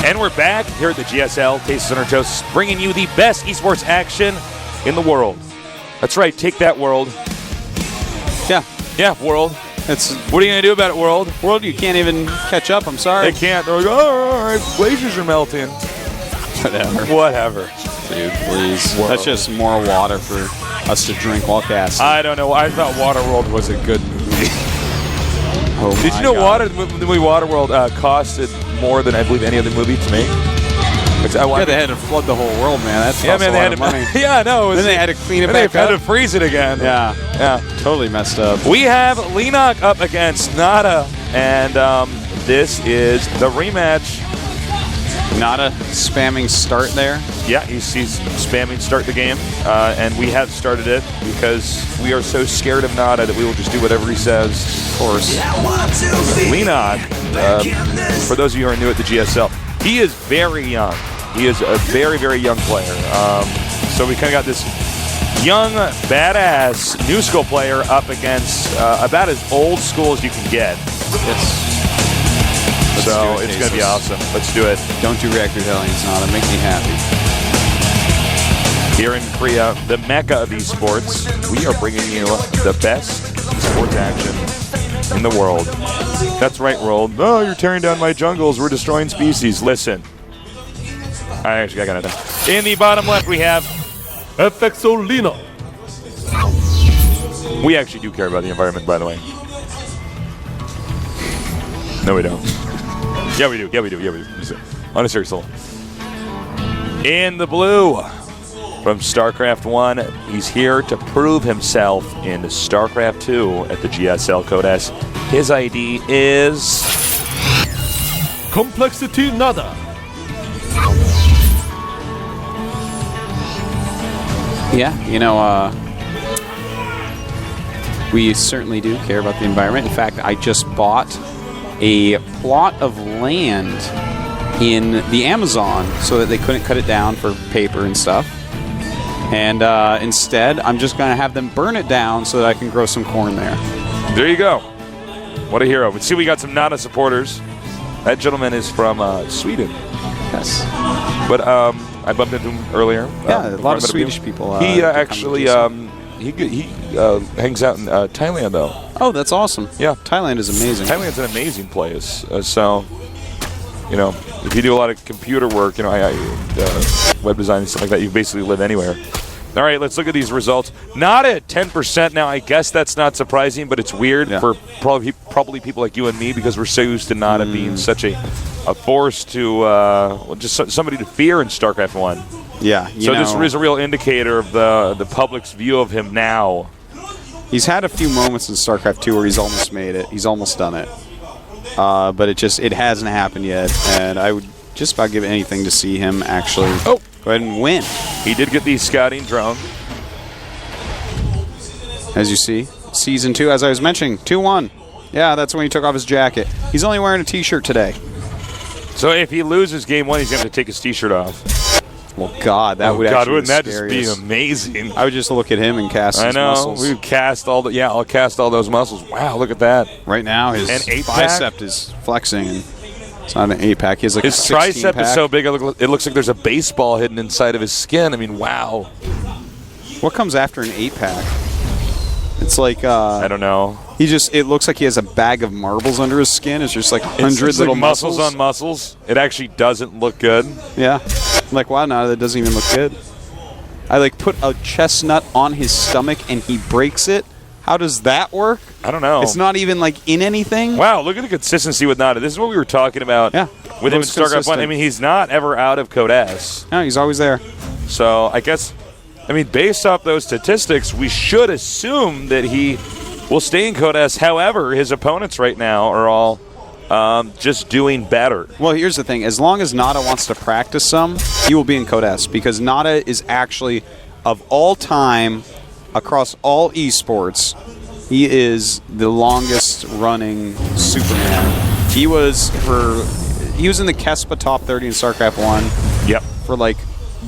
And we're back here at the GSL, Tastes on our Toast, bringing you the best esports action in the world. That's right, take that, world. Yeah. Yeah, world. What are you going to do about it, world? World, you can't even catch up, I'm sorry. They can't. They're like, oh, all right, glaciers are melting. Whatever. Dude, please. World. That's just more water for us to drink while casting. I don't know. I thought Waterworld was a good movie. Oh Did you know the movie Waterworld costed more than I believe any other movie to make? Yeah, they had to flood the whole world, man. That's a lot of money. Yeah, no. Then they had to clean it back up. They had to freeze it again. Yeah, totally messed up. We have Leenock up against Nada, and this is the rematch. Nada spamming start there. Yeah, he's spamming start the game, and we have started it because we are so scared of Nada that we will just do whatever he says. Of course. Leenock, for those of you who are new at the GSL, he is very young. He is a very, very young player. So we kind of got this young, badass new school player up against about as old school as you can get. Yes. So it's going to be awesome. Let's do it. Don't do reactor aliens, Nada. Make me happy. Here in Korea, the mecca of esports, we are bringing you the best esports action in the world. That's right, world. Oh, you're tearing down my jungles. We're destroying species. Listen. I got it. In the bottom left, we have FXO Leenock. We actually do care about the environment, by the way. No, we don't. Yeah, we do. Yeah, we do. Yeah, we do. On a serious level. In the blue, from StarCraft I, he's here to prove himself in StarCraft II at the GSL Code S. His ID is Complexity Nada. Yeah, you know, we certainly do care about the environment. In fact, I just bought a plot of land in the Amazon so that they couldn't cut it down for paper and stuff. And instead, I'm just going to have them burn it down so that I can grow some corn there. There you go. What a hero. See, we got some Nada supporters. That gentleman is from Sweden. Yes. But I bumped into him earlier. Yeah, a lot of Swedish people. He actually he hangs out in Thailand, though. Oh, that's awesome. Yeah. Thailand is amazing. Thailand's an amazing place. So, you know, if you do a lot of computer work, you know, web design and stuff like that, you basically live anywhere. All right, let's look at these results. Not at 10% now. I guess that's not surprising, but it's weird for probably people like you and me because we're so used to Nada being such a force to just somebody to fear in StarCraft 1. Yeah. So this is a real indicator of the public's view of him now. He's had a few moments in StarCraft 2 where he's almost made it. He's almost done it. But it hasn't happened yet, and I would just about give anything to see him actually go ahead and win. He did get the scouting drone. As you see, Season 2, as I was mentioning, 2-1. Yeah, that's when he took off his jacket. He's only wearing a T-shirt today. So if he loses Game 1, he's going to have to take his T-shirt off. Well, God, that would actually wouldn't that scary. just be amazing? I would just look at him and cast his muscles. We would cast all I'll cast all those muscles. Wow, look at that. Right now, his bicep is flexing, and it's not an 8-pack. He has like his a 16-pack. tricep is so big, it looks like there's a baseball hidden inside of his skin. I mean, wow. What comes after an 8-pack? It's like I don't know. It looks like he has a bag of marbles under his skin. It's just like 100 little like muscles on muscles. It actually doesn't look good. Yeah. I'm like, wow, no, that doesn't even look good. I like put a chestnut on his stomach and he breaks it. How does that work? I don't know. It's not even like in anything. Wow, look at the consistency with Nada. This is what we were talking about with him in StarCraft 1. I mean, he's not ever out of Code S. No, he's always there. So I guess, based off those statistics, we should assume that he will stay in Code S. However, his opponents right now are all just doing better. Well, here's the thing. As long as Nada wants to practice some, he will be in Code S because Nada is actually, of all time, across all esports, he is the longest running Superman. He was in the Kespa top 30 in StarCraft 1. Yep. For like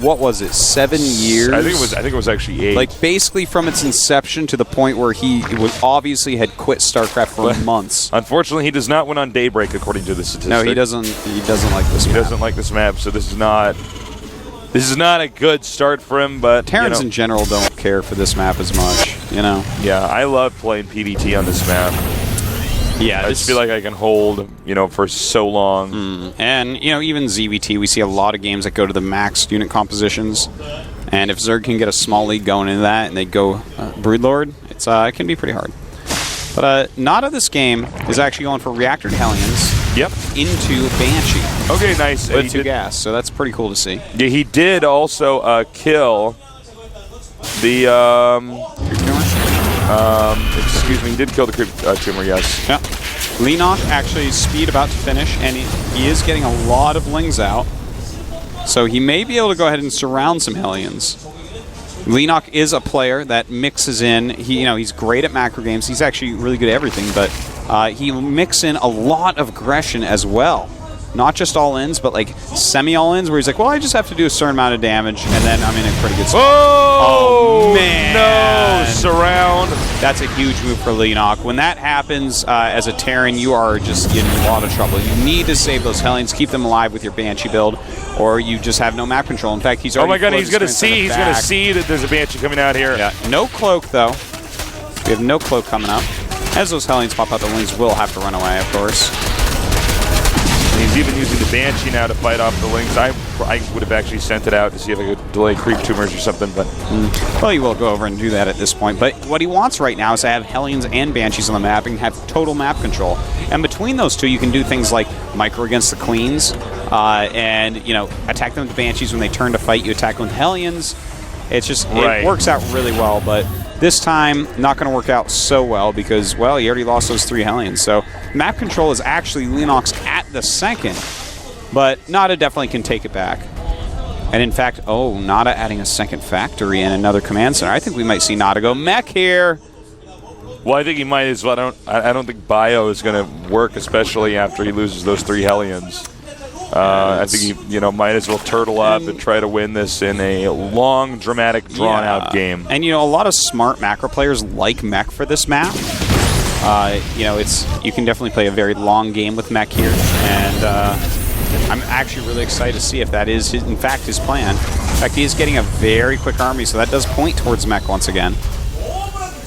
what was it, 7 years? I think it was actually 8. Like basically from its inception to the point where he was obviously had quit StarCraft for months. Unfortunately, he does not win on Daybreak according to the statistic. No, he doesn't. He doesn't like this. He doesn't like this map, so this is not a good start for him. But Terrans in general don't care for this map as much. Yeah, I love playing PvT on this map. Yeah, I just feel like I can hold, for so long. And, even ZVT, we see a lot of games that go to the max unit compositions. And if Zerg can get a small lead going into that and they go Broodlord, it can be pretty hard. But Nada this game is actually going for Reactor Hellions into Banshee. Okay, nice. With 2 gas, so that's pretty cool to see. Yeah, he did also kill the... excuse me, he did kill the creep tumor, yes. Yeah. Leenock actually speed about to finish, and he is getting a lot of lings out. So he may be able to go ahead and surround some Hellions. Leenock is a player that mixes in. He's great at macro games. He's actually really good at everything, but he mixes in a lot of aggression as well. Not just all-ins, but like semi-all-ins, where he's like, well, I just have to do a certain amount of damage, and then I'm in a pretty good spot. Oh, man. No, surround. That's a huge move for Leenock. When that happens as a Terran, you are just in a lot of trouble. You need to save those Hellions, keep them alive with your Banshee build, or you just have no map control. In fact, he's already... Oh my god, he's going to see that there's a Banshee coming out here. Yeah, no cloak, though. We have no cloak coming up. As those Hellions pop out, the Lings will have to run away, of course. He's even using the Banshee now to fight off the Lings. I would have actually sent it out to see if I could delay creep tumors or something, but... Well, he will go over and do that at this point. But what he wants right now is to have Hellions and Banshees on the map and have total map control. And between those two, you can do things like micro against the Queens, and, attack them with Banshees when they turn to fight. You attack them with Hellions. It's just... It works out really well, but... This time, not going to work out so well because, well, he already lost those 3 Hellions. So map control is actually Leenock's at the second, but Nada definitely can take it back. And in fact, Nada adding a second factory and another command center. I think we might see Nada go mech here. Well, I think he might as well. I don't think Bio is going to work, especially after he loses those 3 Hellions. I think he, might as well turtle up and try to win this in a long, dramatic, drawn-out game. And a lot of smart macro players like mech for this map. You can definitely play a very long game with mech here, and I'm actually really excited to see if that is, in fact, his plan. In fact, he is getting a very quick army, so that does point towards mech once again.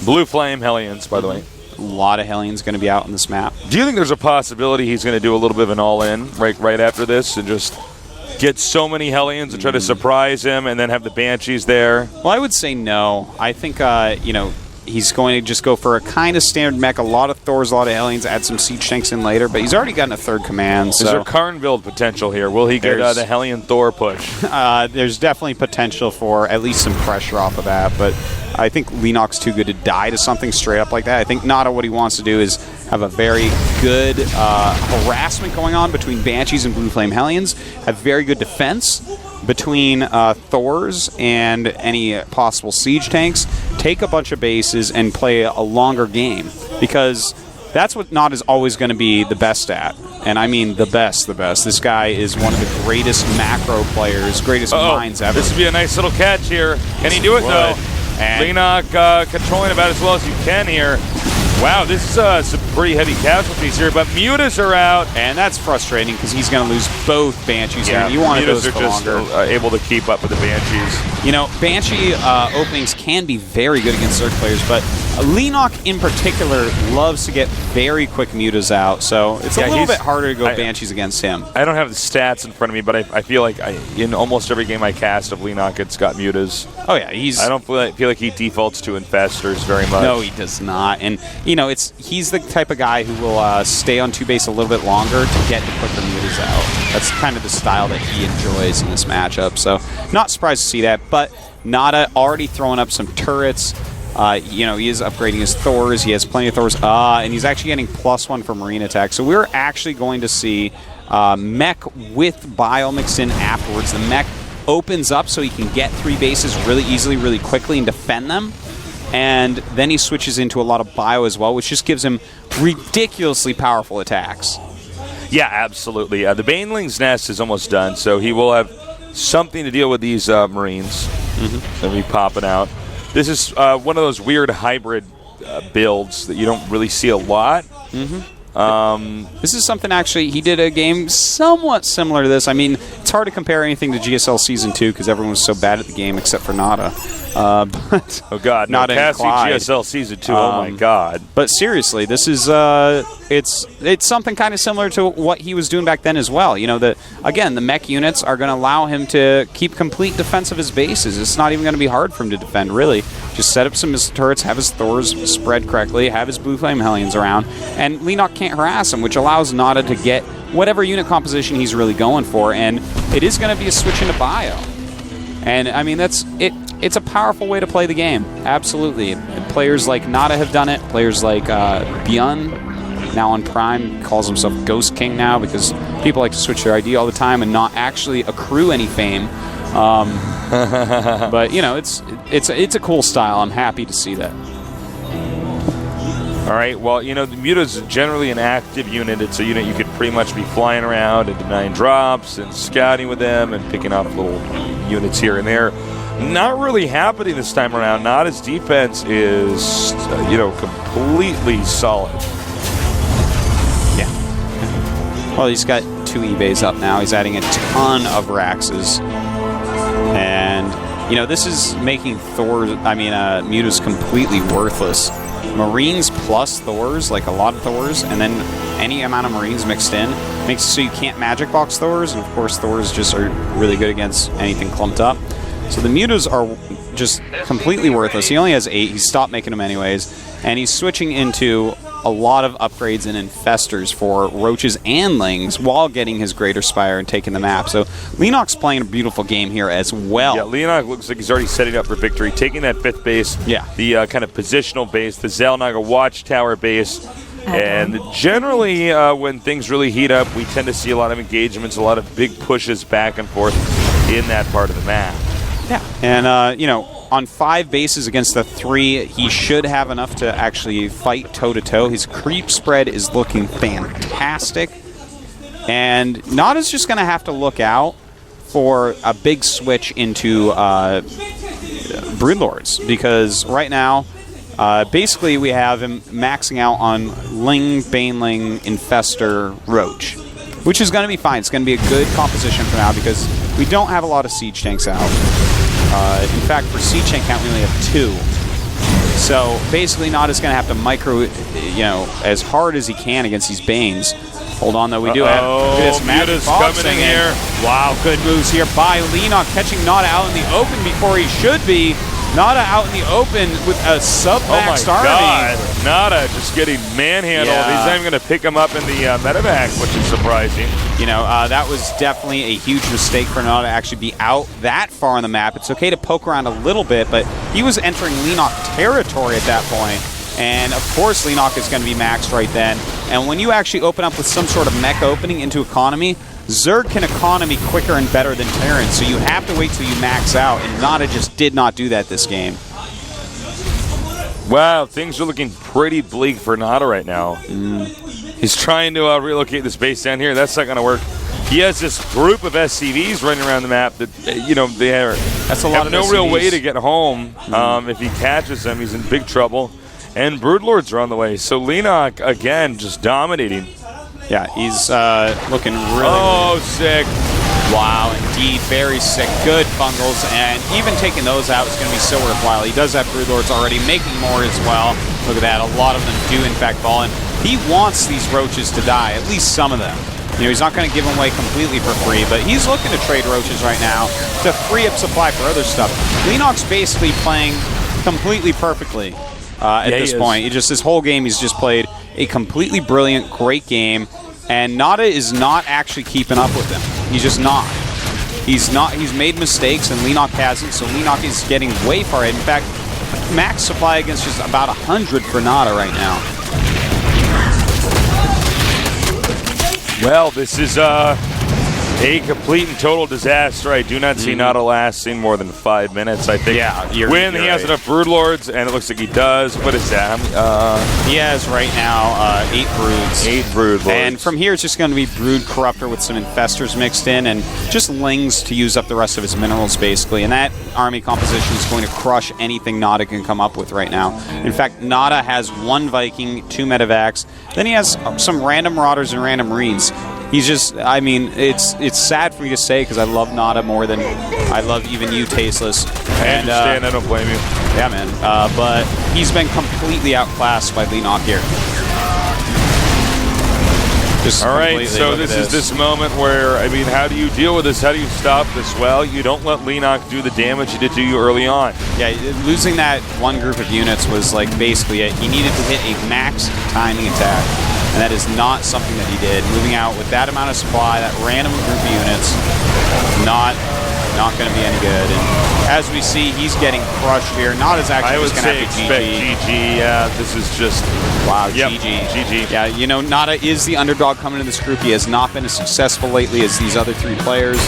Blue Flame Hellions, by the way. A lot of Hellions going to be out on this map. Do you think there's a possibility he's going to do a little bit of an all-in right after this and just get so many Hellions and try to surprise him and then have the Banshees there? Well, I would say no. I think, he's going to just go for a kind of standard mech, a lot of Thors, a lot of Hellions, add some siege tanks in later, but he's already gotten a 3rd command. So. Is there Karn build potential here? Will he get the Hellion Thor push? There's definitely potential for at least some pressure off of that, but I think Leenock's too good to die to something straight up like that. I think Nada, what he wants to do is have a very good harassment going on between Banshees and Blue Flame Hellions, have very good defense between Thors and any possible siege tanks, take a bunch of bases, and play a longer game. Because that's what Nod is always going to be the best at. And I mean the best. This guy is one of the greatest macro players, greatest minds ever. This would be a nice little catch here. Can he do it, though? And Leenock controlling about as well as you can here. Wow, this is some pretty heavy casualties here, but Mutas are out. And that's frustrating because he's going to lose both Banshees here. You wanted Mutas those for are just longer. Able to keep up with the Banshees. Banshee openings can be very good against Zerg players, but Leenock in particular loves to get very quick Mutas out, so it's a little bit harder to go Banshees against him. I don't have the stats in front of me, but I feel like in almost every game I cast of Leenock, it's got Mutas. Oh yeah, I don't feel like he defaults to Infestors very much. No, he does not. And he's the type of guy who will stay on 2 base a little bit longer to get the quicker Mutas out. That's kind of the style that he enjoys in this matchup. So not surprised to see that. But Nada already throwing up some turrets. He is upgrading his Thors. He has plenty of Thors. And he's actually getting +1 for marine attack. So we're actually going to see mech with bio mixed in afterwards. The mech opens up so he can get 3 bases really easily, really quickly, and defend them. And then he switches into a lot of bio as well, which just gives him ridiculously powerful attacks. Yeah, absolutely. The Baneling's Nest is almost done, so he will have something to deal with these Marines. They'll be popping out. This is one of those weird hybrid builds that you don't really see a lot. This is something, actually, he did a game somewhat similar to this. I mean, it's hard to compare anything to GSL Season 2 because everyone was so bad at the game except for Nada. But oh, God. Nada and Cassie Clyde. GSL Season 2. Oh, my God. But seriously, this is it's something kind of similar to what he was doing back then as well. You know, again, the mech units are going to allow him to keep complete defense of his bases. It's not even going to be hard for him to defend, really. Just set up some missile turrets, have his Thors spread correctly, have his Blue Flame Hellions around, and Leenock can't harass him, which allows Nada to get whatever unit composition he's really going for, and it is going to be a switch into bio. And, I mean, that's it. It's a powerful way to play the game. Absolutely. Players like Nada have done it. Players like Byun, now on Prime, calls himself Ghost King now because people like to switch their ID all the time and not actually accrue any fame. But, you know, it's a cool style. I'm happy to see that. All right, well, you know, the Muta's generally an active unit. It's a unit you could pretty much be flying around and denying drops and scouting with them and picking off little units here and there. Not really happening this time around. Nada's defense is, you know, completely solid. Yeah. Well, he's got 2 eBays up now. He's adding a ton of Raxes. And, you know, this is making Muta's completely worthless. Marines plus Thors, like a lot of Thors, and then any amount of Marines mixed in makes it so you can't magic box Thors, and of course Thors just are really good against anything clumped up. So the Mutas are just completely worthless. He only has 8. He stopped making them anyways, and he's switching into a lot of upgrades and infestors for Roaches and Lings while getting his Greater Spire and taking the map. So Leenock's playing a beautiful game here as well. Yeah, Leenock looks like he's already setting up for victory, taking that 5th base, the kind of positional base, the Xel'Naga Watchtower base. And generally, when things really heat up, we tend to see a lot of engagements, a lot of big pushes back and forth in that part of the map. Yeah, and, you know, on 5 bases against the 3, he should have enough to actually fight toe-to-toe. His creep spread is looking fantastic. And Nada's just going to have to look out for a big switch into Broodlords, because right now, basically we have him maxing out on Ling, Baneling, Infestor, Roach, which is going to be fine. It's going to be a good composition for now because we don't have a lot of siege tanks out. In fact, for siege tank count, we only have 2. So basically, Nada's going to have to micro, you know, as hard as he can against these Banes. Hold on, though. We do have this magic box coming in here. Wow, good moves here by Leenock, catching Nada out in the open before he should be. Nada out in the open with a sub-max army. Oh my God, Nada just getting manhandled. Yeah. He's not even going to pick him up in the medevac, which is surprising. You know, that was definitely a huge mistake for Nada to actually be out that far on the map. It's okay to poke around a little bit, but he was entering Leenock territory at that point. And, of course, Leenock is going to be maxed right then. And when you actually open up with some sort of mech opening into economy, Zerg can economy quicker and better than Terran, so you have to wait till you max out, and Nada just did not do that this game. Wow, things are looking pretty bleak for Nada right now. He's trying to relocate this base down here. That's not going to work. He has this group of SCVs running around the map that, you know, they have no real way to get home. If he catches them, he's in big trouble. And Broodlords are on the way. So Leenock, again, just dominating. Yeah, he's looking really sick. Wow, indeed, very sick. Good fungals, and even taking those out is going to be so worthwhile. He does have Broodlords already, making more as well. Look at that, a lot of them do in fact fall in. He wants these Roaches to die, at least some of them. You know, he's not going to give them away completely for free, but he's looking to trade Roaches right now to free up supply for other stuff. Leenock's basically playing completely perfectly at this point. His whole game, he's just played a completely brilliant, great game, and Nada is not actually keeping up with him. He's just not. He's made mistakes, and Leenock hasn't, so Leenock is getting way far ahead. In fact, max supply against just about 100 for Nada right now. Well, this is A complete and total disaster. I do not see Nada lasting more than 5 minutes. I think. Yeah, he has enough Broodlords, and it looks like he does. What is that? He has right now 8 Broods. 8 Broodlords. And from here, it's just going to be Brood Corruptor with some Infestors mixed in, and just Lings to use up the rest of his minerals, basically. And that army composition is going to crush anything Nada can come up with right now. In fact, Nada has 1 Viking, 2 Medivacs. Then he has some random Marauders and random Marines. He's just, I mean, it's sad for me to say because I love Nada more than I love even you, Tasteless. I understand, I don't blame you. Yeah, man. But he's been completely outclassed by Leenock here. All right, so this is this moment where, I mean, how do you deal with this? How do you stop this? Well, you don't let Leenock do the damage he did to you early on. Yeah, losing that 1 group of units was like basically it. He needed to hit a max timing attack, and that is not something that he did. Moving out with that amount of supply, that random group of units, not going to be any good. And as we see, he's getting crushed here. Not as actually just going to have to GG. Yeah, this is just... Wow, GG. Yeah, you know, Nada is the underdog coming into this group. He has not been as successful lately as these other 3 players.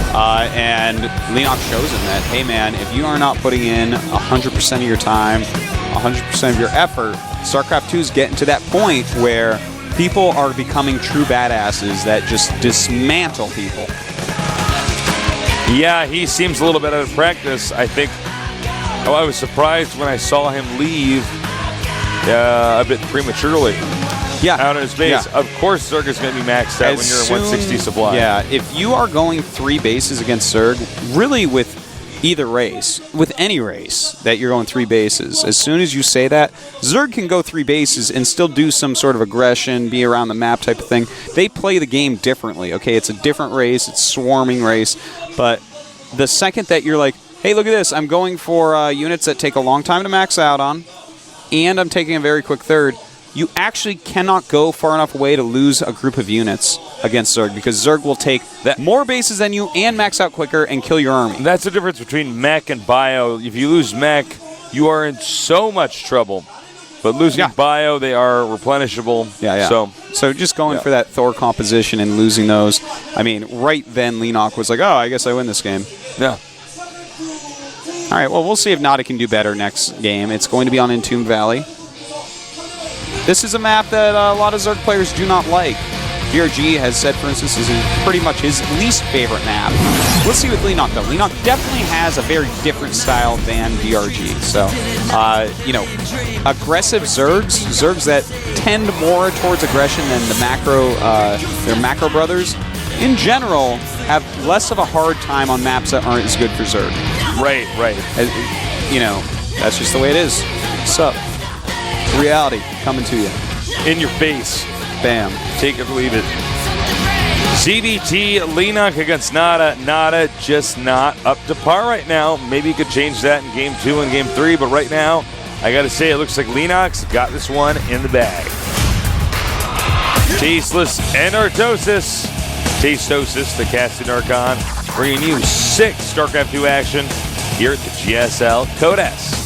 And Leenock shows him that, hey man, if you are not putting in 100% of your time, 100% of your effort, StarCraft II is getting to that point where people are becoming true badasses that just dismantle people. Yeah, he seems a little bit out of practice. I think, I was surprised when I saw him leave a bit prematurely. Yeah. Out of his base. Yeah. Of course, Zerg is going to be maxed out when you're at 160 supply. Yeah, if you are going 3 bases against Zerg, really with either race, with any race that you're going 3 bases, as soon as you say that, Zerg can go 3 bases and still do some sort of aggression, be around the map type of thing. They play the game differently, okay? It's a different race, it's swarming race, but the second that you're like, hey, look at this, I'm going for units that take a long time to max out on, and I'm taking a very quick third, you actually cannot go far enough away to lose a group of units against Zerg, because Zerg will take more bases than you and max out quicker and kill your army. That's the difference between mech and bio. If you lose mech, you are in so much trouble. But losing bio, they are replenishable. Yeah. So just going for that Thor composition and losing those, I mean, right then Leenock was like, oh, I guess I win this game. Yeah. All right, well, we'll see if Nada can do better next game. It's going to be on Entombed Valley. This is a map that a lot of Zerg players do not like. DRG has said, for instance, this is pretty much his least favorite map. Let's see with Leenock, though. Leenock definitely has a very different style than DRG. So, you know, aggressive Zergs that tend more towards aggression than the their macro brothers, in general, have less of a hard time on maps that aren't as good for Zerg. Right. You know, that's just the way it is. So, reality coming to you. In your face. Bam. Take it or leave it. CDT, Leenock against Nada. Nada just not up to par right now. Maybe you could change that in Game 2 and Game 3, but right now, I got to say, it looks like Leenock's got this one in the bag. Tasteless and Artosis. Tastosis, the casting Archon, bringing you 6 StarCraft II action here at the GSL Codes.